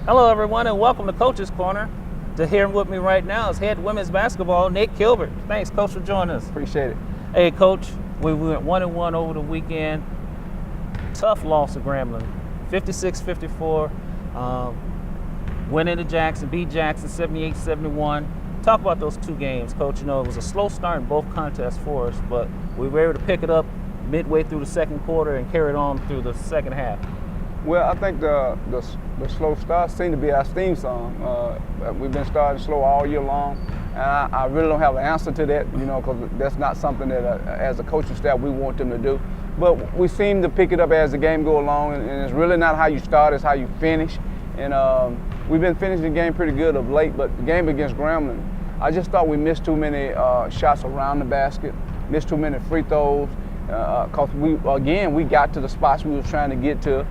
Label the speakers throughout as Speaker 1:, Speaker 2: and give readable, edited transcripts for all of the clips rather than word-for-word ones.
Speaker 1: Hello, everyone, and welcome to Coach's Corner. To hear with me right now is head women's basketball, Nick Kilbert. Thanks, Coach, for joining us.
Speaker 2: Appreciate it.
Speaker 1: Hey, Coach, we went 1-1 over the weekend. Tough loss to Grambling, 56-54. Went into Jackson, beat Jackson 78-71. Talk about those two games, Coach. You know, it was a slow start in both contests for us, but we were able to pick it up midway through the second quarter and carry it on through the second half.
Speaker 2: Well, I think the slow start seemed to be our theme song. We've been starting slow all year long, and I really don't have an answer to that, you know, because that's not something that as a coaching staff we want them to do. But we seem to pick it up as the game goes along, and it's really not how you start, it's how you finish. And we've been finishing the game pretty good of late, but the game against Grambling, I just thought we missed too many shots around the basket, missed too many free throws, because we got to the spots we were trying to get to.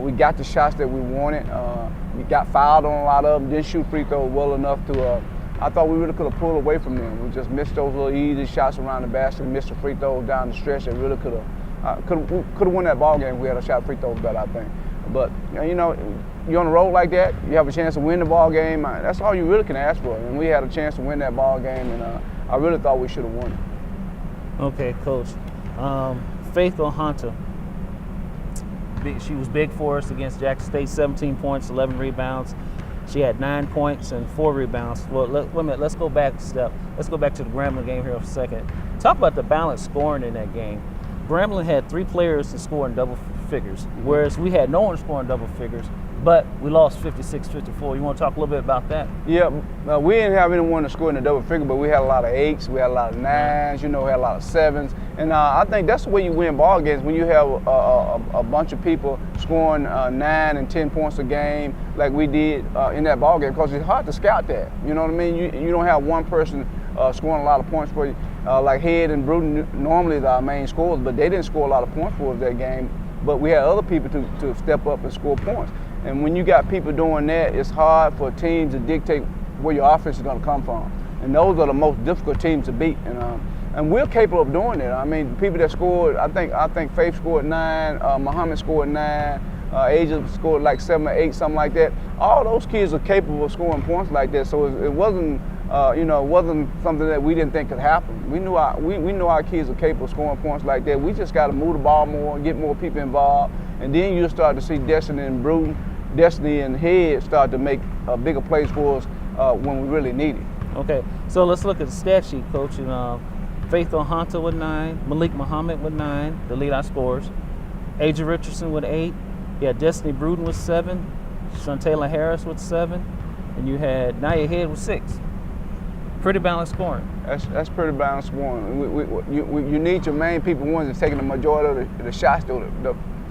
Speaker 2: We got the shots that we wanted. We got fouled on a lot of them, didn't shoot free throws well enough to, I thought we really could have pulled away from them. We just missed those little easy shots around the basket, missed the free throws down the stretch that really could have won that ball game if we had a shot free throws better, I think. But, you know, you're on the road like that, you have a chance to win the ball game. That's all you really can ask for. And we had a chance to win that ball game, and I really thought we should have won it.
Speaker 1: Okay, Coach. Faith O'Hunter. She was big for us against Jackson State, 17 points, 11 rebounds. She had 9 points and 4 rebounds. Well, wait a minute, let's go back a step. Let's go back to the Grambling game here for a second. Talk about the balanced scoring in that game. Grambling had 3 players to score in double figures, whereas we had no one scoring double figures, but we lost 56-54. You want to talk a little bit about that? Yeah,
Speaker 2: we didn't have anyone to score in the double figure, but we had a lot of 8s, we had a lot of 9s, you know, we had a lot of 7s. And I think that's the way you win ball games, when you have a bunch of people scoring 9 and 10 points a game like we did in that ball game, because it's hard to scout that. You know what I mean? You don't have one person scoring a lot of points for you. Like Head and Bruton normally are our main scorers, but they didn't score a lot of points for us that game. But we had other people to step up and score points. And when you got people doing that, it's hard for teams to dictate where your offense is going to come from. And those are the most difficult teams to beat. And we're capable of doing it. I mean, people that scored, I think Faith scored 9, Muhammad scored 9, Asia scored like 7 or 8, something like that. All those kids are capable of scoring points like that. So it wasn't, it wasn't something that we didn't think could happen. We knew our kids are capable of scoring points like that. We just got to move the ball more, get more people involved, and then you start to see Destiny and Head start to make bigger plays for us when we really need it.
Speaker 1: Okay, so let's look at the stat sheet, Coach. Faith O'Hunter with 9, Malik Muhammad with 9, the lead our scorers. Aja Richardson with 8. You had Destiny Bruton with 7, Shantayla Harris with 7, and you had Nia Head with 6. Pretty balanced scoring.
Speaker 2: That's pretty balanced scoring. You need your main people, ones that's taking the majority of the shots to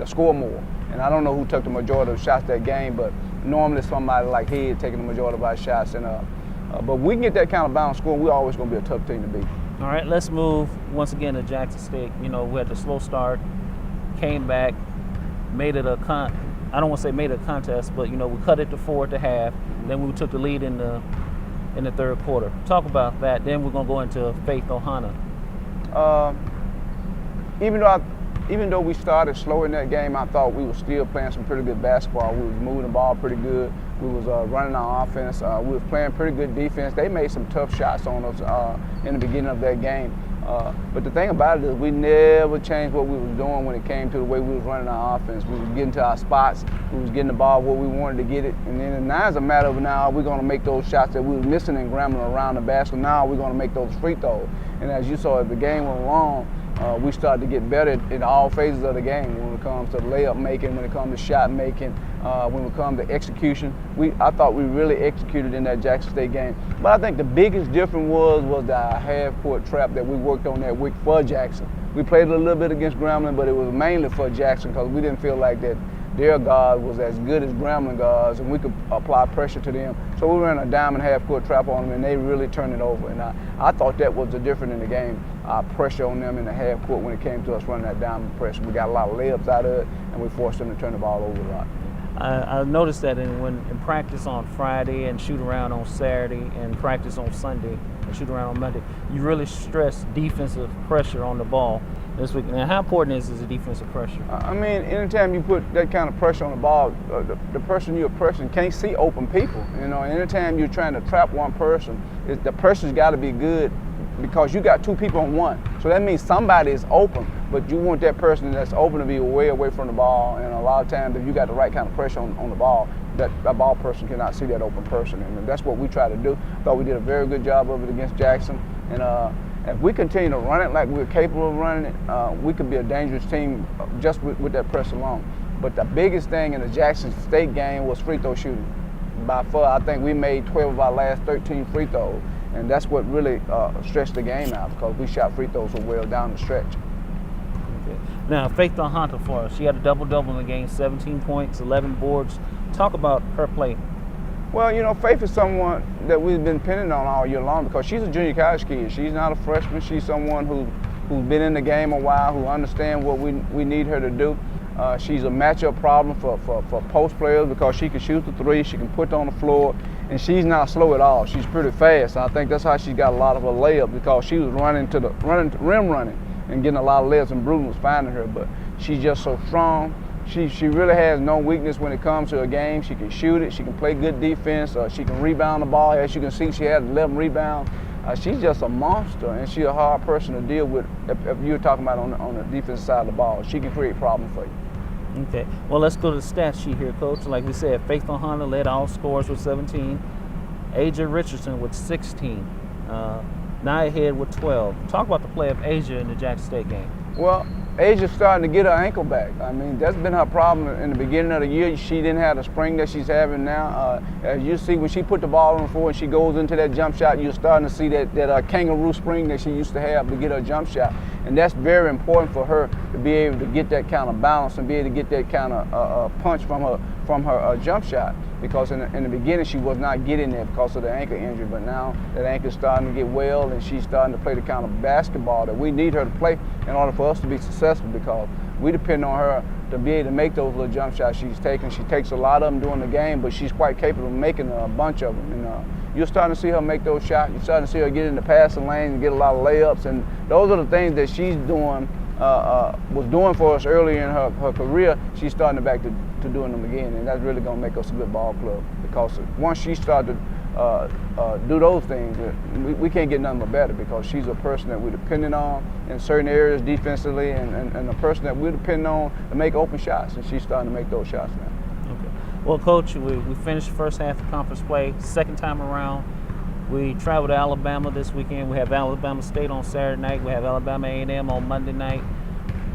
Speaker 2: score more. And I don't know who took the majority of the shots that game, but normally somebody like Head taking the majority of our shots. But we can get that kind of balanced scoring, we're always going to be a tough team to beat.
Speaker 1: All right, let's move once again to Jackson State. You know, we had the slow start, came back, made it I don't want to say made it a contest, but, you know, we cut it to 4 at the half. Then we took the lead in the third quarter. Talk about that. Then we're going to go into Faith O'Hunter.
Speaker 2: Even though we started slow in that game, I thought we were still playing some pretty good basketball. We was moving the ball pretty good. We was running our offense. We was playing pretty good defense. They made some tough shots on us in the beginning of that game. But the thing about it is we never changed what we was doing when it came to the way we was running our offense. We was getting to our spots. We was getting the ball where we wanted to get it. And then now it's a matter of now we're going to make those shots that we was missing in Grambling around the basket. Now we're going to make those free throws. And as you saw, as the game went along, we started to get better in all phases of the game when it comes to layup making, when it comes to shot making, when it comes to execution. I thought we really executed in that Jackson State game. But I think the biggest difference was the half-court trap that we worked on that week for Jackson. We played a little bit against Grambling, but it was mainly for Jackson because we didn't feel like that their guard was as good as Grambling guards, and we could apply pressure to them. So we ran a diamond half-court trap on them, and they really turned it over. And I thought that was the difference in the game, pressure on them in the half-court when it came to us running that diamond pressure. We got a lot of layups out of it, and we forced them to turn the ball over a lot.
Speaker 1: I noticed that in practice on Friday and shoot around on Saturday and practice on Sunday and shoot around on Monday, you really stress defensive pressure on the ball. this week. Now, how important is the defensive pressure?
Speaker 2: I mean, anytime you put that kind of pressure on the ball, the person you're pressing can't see open people. You know, anytime you're trying to trap one person, the person's got to be good because you got two people on one. So that means somebody is open, but you want that person that's open to be way away from the ball. And a lot of times, if you got the right kind of pressure on the ball, that ball person cannot see that open person. And that's what we try to do. Thought we did a very good job of it against Jackson. And if we continue to run it like we're capable of running it, we could be a dangerous team just with that press alone. But the biggest thing in the Jackson State game was free throw shooting. By far, I think we made 12 of our last 13 free throws. And that's what really stretched the game out because we shot free throws so well down the stretch.
Speaker 1: Okay. Now, Faith Hunter for us. She had a double-double in the game, 17 points, 11 boards. Talk about her play.
Speaker 2: Well, you know, Faith is someone that we've been depending on all year long because she's a junior college kid. She's not a freshman. She's someone who's been in the game a while, who understands what we need her to do. She's a matchup problem for post players because she can shoot the three, she can put it on the floor, and she's not slow at all. She's pretty fast. I think that's how she got a lot of her layups because she was running rim running and getting a lot of layups, and Bruton was finding her. But she's just so strong. She really has no weakness when it comes to a game. She can shoot it. She can play good defense. She can rebound the ball. As you can see, she had 11 rebounds. She's just a monster, and she's a hard person to deal with if you're talking about on the defensive side of the ball. She can create problems for you.
Speaker 1: Okay. Well, let's go to the stat sheet here, Coach. Like we said, Faith Hunter led all scorers with 17. Asia Richardson with 16. Nia Head with 12. Talk about the play of Asia in the Jackson State game.
Speaker 2: Well, Asia's starting to get her ankle back. I mean, that's been her problem in the beginning of the year. She didn't have the spring that she's having now. As you see, when she put the ball on the floor and she goes into that jump shot, you're starting to see that kangaroo spring that she used to have to get her jump shot. And that's very important for her to be able to get that kind of balance and be able to get that kind of punch from her jump shot. Because in the beginning she was not getting there because of the ankle injury, but now that ankle's starting to get well and she's starting to play the kind of basketball that we need her to play in order for us to be successful, because we depend on her to be able to make those little jump shots she's taking. She takes a lot of them during the game, but she's quite capable of making a bunch of them. And you're starting to see her make those shots. You're starting to see her get in the passing lane and get a lot of layups, and those are the things that she's doing, was doing for us earlier in her career. She's starting back to doing them again, and that's really going to make us a good ball club, because once she started to do those things, we can't get nothing but better, because she's a person that we're depending on in certain areas defensively, and a person that we're depending on to make open shots, and she's starting to make those shots now.
Speaker 1: Okay. Well, Coach, we finished the first half of conference play. Second time around, we travel to Alabama this weekend. We have Alabama State on Saturday night. We have Alabama A&M on Monday night.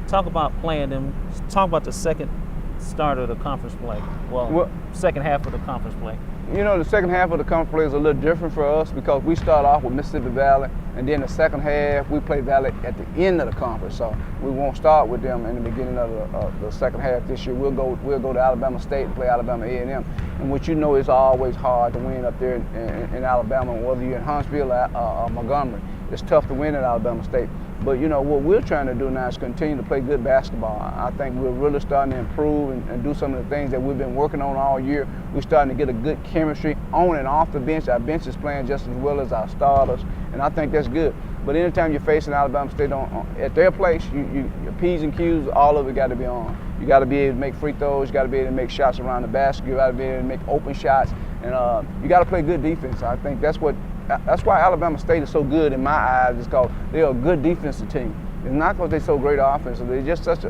Speaker 1: Talk about playing them. Talk about the second start of the conference play. Well, second half of the conference play.
Speaker 2: You know, the second half of the conference play is a little different for us because we start off with Mississippi Valley, and then the second half we play Valley at the end of the conference. So we won't start with them in the beginning of the second half this year. We'll go to Alabama State and play Alabama A&M, and what you know is always hard to win up there in Alabama, whether you're in Huntsville or Montgomery. It's tough to win at Alabama State. But, you know, what we're trying to do now is continue to play good basketball. I think we're really starting to improve and do some of the things that we've been working on all year. We're starting to get a good chemistry on and off the bench. Our bench is playing just as well as our starters, and I think that's good. But anytime you're facing Alabama State at their place, your P's and Q's, all of it got to be on. You got to be able to make free throws. You got to be able to make shots around the basket. You got to be able to make open shots, and you got to play good defense. I think that's why Alabama State is so good in my eyes, is because they're a good defensive team. It's not because they're so great offensively. They're just such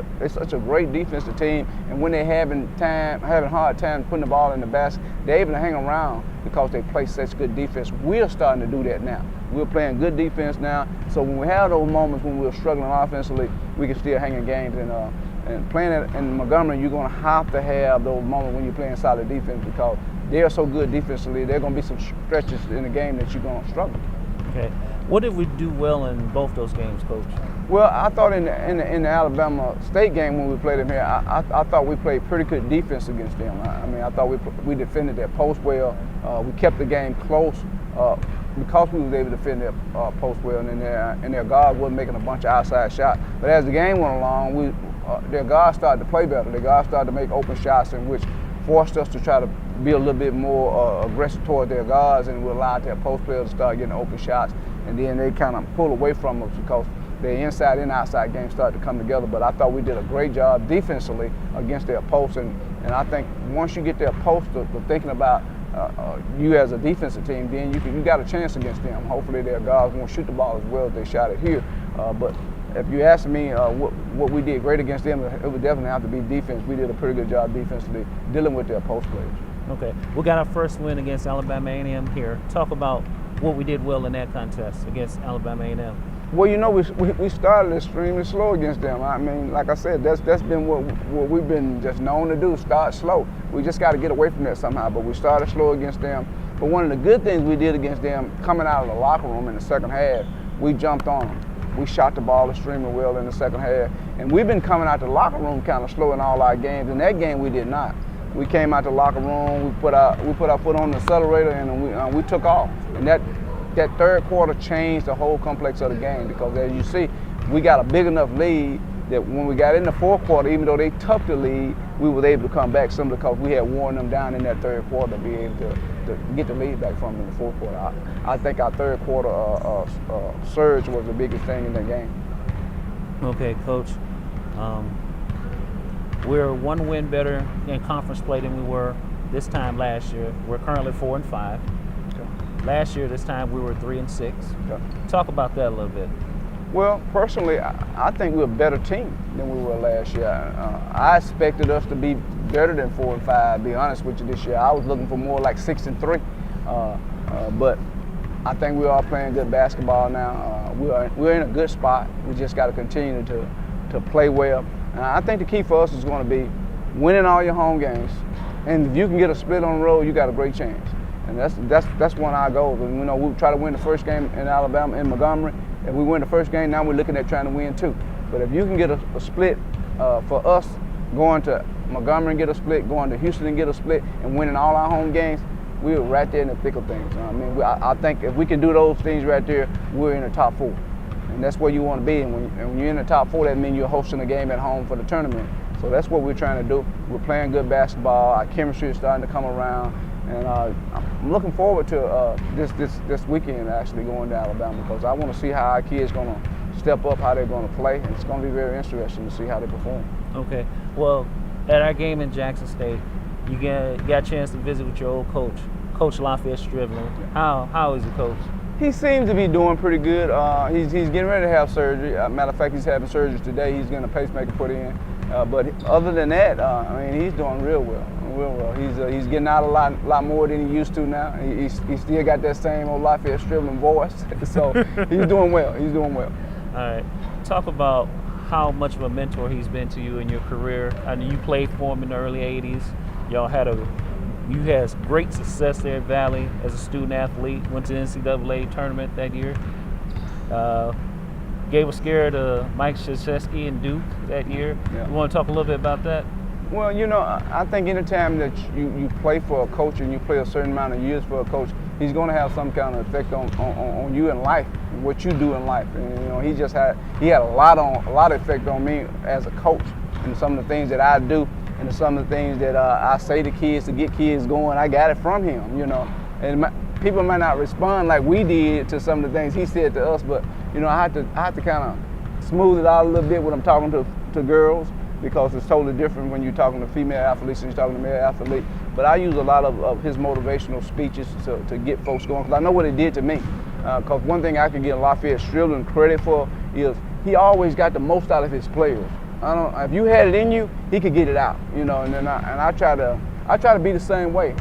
Speaker 2: a great defensive team. And when they're having hard time putting the ball in the basket, they're able to hang around because they play such good defense. We're starting to do that now. We're playing good defense now. So when we have those moments when we're struggling offensively, we can still hang in games. And playing in Montgomery, you're going to have those moments when you're playing solid defense, because they're so good defensively. There are going to be some stretches in the game that you're going to struggle.
Speaker 1: Okay. What did we do well in both those games, Coach?
Speaker 2: Well, I thought in the Alabama State game when we played them here, I thought we played pretty good defense against them. I mean, I thought we defended their post well. We kept the game close because we was able to defend their post well, and their guards wasn't making a bunch of outside shots. But as the game went along, their guards started to play better. Their guards started to make open shots, in which forced us to try to be a little bit more aggressive toward their guards, and we allowed their post players to start getting open shots. And then they kind of pull away from us because their inside and outside game started to come together. But I thought we did a great job defensively against their post, and I think once you get their post to thinking about you as a defensive team, then you got a chance against them. Hopefully their guards won't shoot the ball as well as they shot it here. But if you ask me what we did great against them, it would definitely have to be defense. We did a pretty good job defensively dealing with their post players.
Speaker 1: Okay, we got our first win against Alabama A&M here. Talk about what we did well in that contest against Alabama A&M.
Speaker 2: Well, you know, we started extremely slow against them. I mean, like I said, that's been what we've been just known to do, start slow. We just got to get away from that somehow, but we started slow against them. But one of the good things we did against them, coming out of the locker room in the second half, we jumped on them. We shot the ball extremely well in the second half. And we've been coming out the locker room kind of slow in all our games. In that game, we did not. We came out the locker room, we put our foot on the accelerator, and we took off. And that third quarter changed the whole complex of the game, because as you see, we got a big enough lead that when we got in the fourth quarter, even though they took the lead, we were able to come back simply because we had worn them down in that third quarter to be able to get the lead back from them in the fourth quarter. I think our third quarter surge was the biggest thing in that game.
Speaker 1: Okay, Coach. We're one win better in conference play than we were this time last year. We're currently 4-5.
Speaker 2: Okay.
Speaker 1: Last year, this time, we were 3-6.
Speaker 2: Okay.
Speaker 1: Talk about that a little bit.
Speaker 2: Well, personally, I think we're a better team than we were last year. I expected us to be better than 4-5, to be honest with you, this year. I was looking for more like 6-3. But I think we are playing good basketball now. We're in a good spot. We just got to continue to play well. And I think the key for us is going to be winning all your home games. And if you can get a split on the road, you got a great chance. And that's one of our goals. And, you know, we try to win the first game in Alabama, in Montgomery. If we win the first game, now we're looking at trying to win two. But if you can get a split for us, going to Montgomery and get a split, going to Houston and get a split, and winning all our home games, we're right there in the thick of things. I mean, I think if we can do those things right there, we're in the top 4. And that's where you want to be. And when you're in the top 4, that means you're hosting a game at home for the tournament. So that's what we're trying to do. We're playing good basketball. Our chemistry is starting to come around. And I'm looking forward to this weekend actually going to Alabama, because I want to see how our kids going to step up, how they're going to play. And it's going to be very interesting to see how they perform. Okay.
Speaker 1: Well, at our game in Jackson State, you got a chance to visit with your old coach, Coach Lafayette Stribling. How is he, Coach?
Speaker 2: He seems to be doing pretty good. He's getting ready to have surgery. Matter of fact, he's having surgery today. He's getting a pacemaker put in. But other than that, I mean, he's doing real well. Real well. He's getting out a lot more than he used to now. He still got that same old Lafayette Stribling voice. So he's doing well. He's doing well.
Speaker 1: All right. Talk about how much of a mentor he's been to you in your career. I know you played for him in the early '80s. You had great success there at Valley as a student athlete. Went to the NCAA tournament that year. Gave a scare to Mike Krzyzewski and Duke that year.
Speaker 2: Yeah.
Speaker 1: You want to talk a little bit about that?
Speaker 2: Well, you know, I think anytime that you play for a coach and you play a certain amount of years for a coach, he's going to have some kind of effect on you in life, and what you do in life. And you know, he had a lot of effect on me as a coach, and some of the things that I do, and some of the things that I say to kids to get kids going. I got it from him, you know. And people might not respond like we did to some of the things he said to us, but you know, I have to kind of smooth it out a little bit when I'm talking to girls, because it's totally different when you're talking to female athletes and you're talking to male athletes. But I use a lot of his motivational speeches to get folks going, because I know what it did to me. Because one thing I can give Lafayette Stribling credit for is he always got the most out of his players. If you had it in you, he could get it out, you know. And I try to be the same way.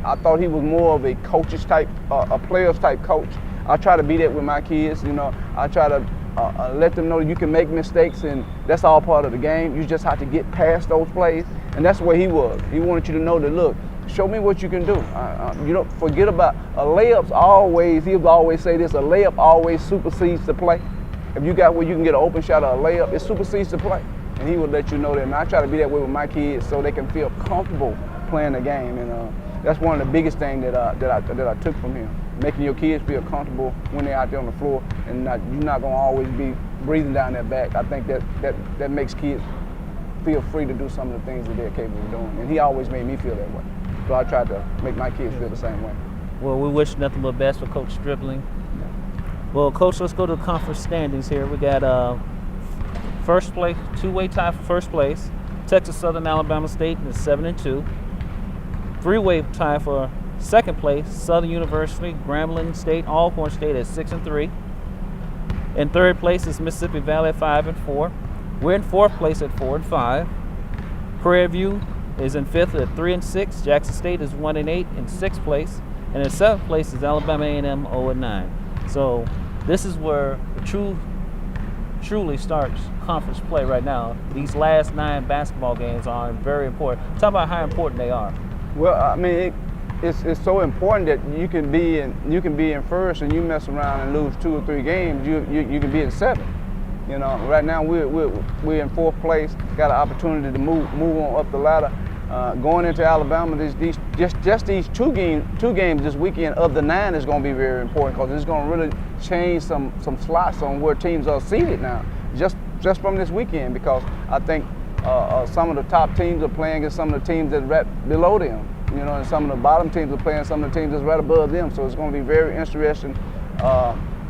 Speaker 2: I thought he was more of a coach's type, a player's type coach. I try to be that with my kids, you know. I try to let them know that you can make mistakes, and that's all part of the game. You just have to get past those plays, and that's where he was. He wanted you to know that, look, show me what you can do. You don't forget about a layup's always. He'll always say this: a layup always supersedes the play. If you got where you can get an open shot or a layup, it supersedes the play, and he will let you know that. And I try to be that way with my kids so they can feel comfortable playing the game, and that's one of the biggest things that I took from him. Making your kids feel comfortable when they're out there on the floor, and you're not going to always be breathing down their back. I think that makes kids feel free to do some of the things that they're capable of doing. And he always made me feel that way. So I tried to make my kids feel the same way.
Speaker 1: Well, we wish nothing but best for Coach Stribling. Well, Coach, let's go to the conference standings here. We got first place, two-way tie for first place. Texas Southern Alabama State is 7-2. Three-way tie for second place. Southern University, Grambling State, Alcorn State at 6-3. In third place is Mississippi Valley at 5-4. We're in fourth place at 4-5. Prairie View is in fifth at 3-6. Jackson State is 1-8 in sixth place. And in seventh place is Alabama A&M 0-9. So this is where the truly starts conference play right now. These last 9 basketball games are very important. Talk about how important they are.
Speaker 2: Well, I mean, it's so important that you can be in first and you mess around and lose 2 or 3 games. You can be in 7. You know, right now we're in fourth place. Got an opportunity to move on up the ladder. Going into Alabama, these two games this weekend of the 9 is going to be very important because it's going to really change some slots on where teams are seated now. Just from this weekend, because I think some of the top teams are playing against some of the teams that's right below them. You know, and some of the bottom teams are playing some of the teams that's right above them. So it's going to be very interesting.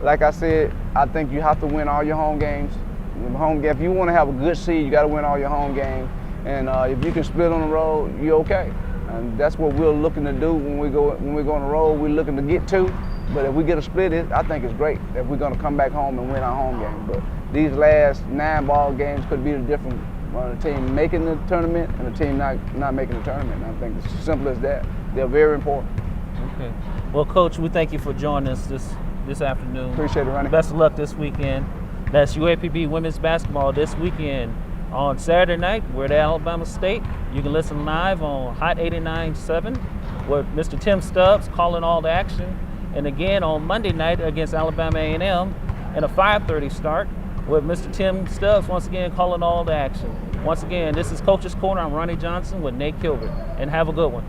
Speaker 2: Like I said, I think you have to win all your home games. If you want to have a good seed, you got to win all your home games. And if you can split on the road, you're okay. And that's what we're looking to do when we go on the road. We're looking to get 2. But if we get a split, I think it's great if we're going to come back home and win our home game. But these last 9 ball games could be the difference. The team making the tournament and the team not making the tournament. And I think it's as simple as that. They're very important.
Speaker 1: Okay. Well, Coach, we thank you for joining us this afternoon.
Speaker 2: Appreciate it, Ronnie.
Speaker 1: Best of luck this weekend. That's UAPB women's basketball this weekend. On Saturday night, we're at Alabama State. You can listen live on Hot 89.7 with Mr. Tim Stubbs calling all the action. And again on Monday night against Alabama A&M in a 5:30 start with Mr. Tim Stubbs once again calling all the action. Once again, this is Coach's Corner. I'm Ronnie Johnson with Nate Kilbert. And have a good one.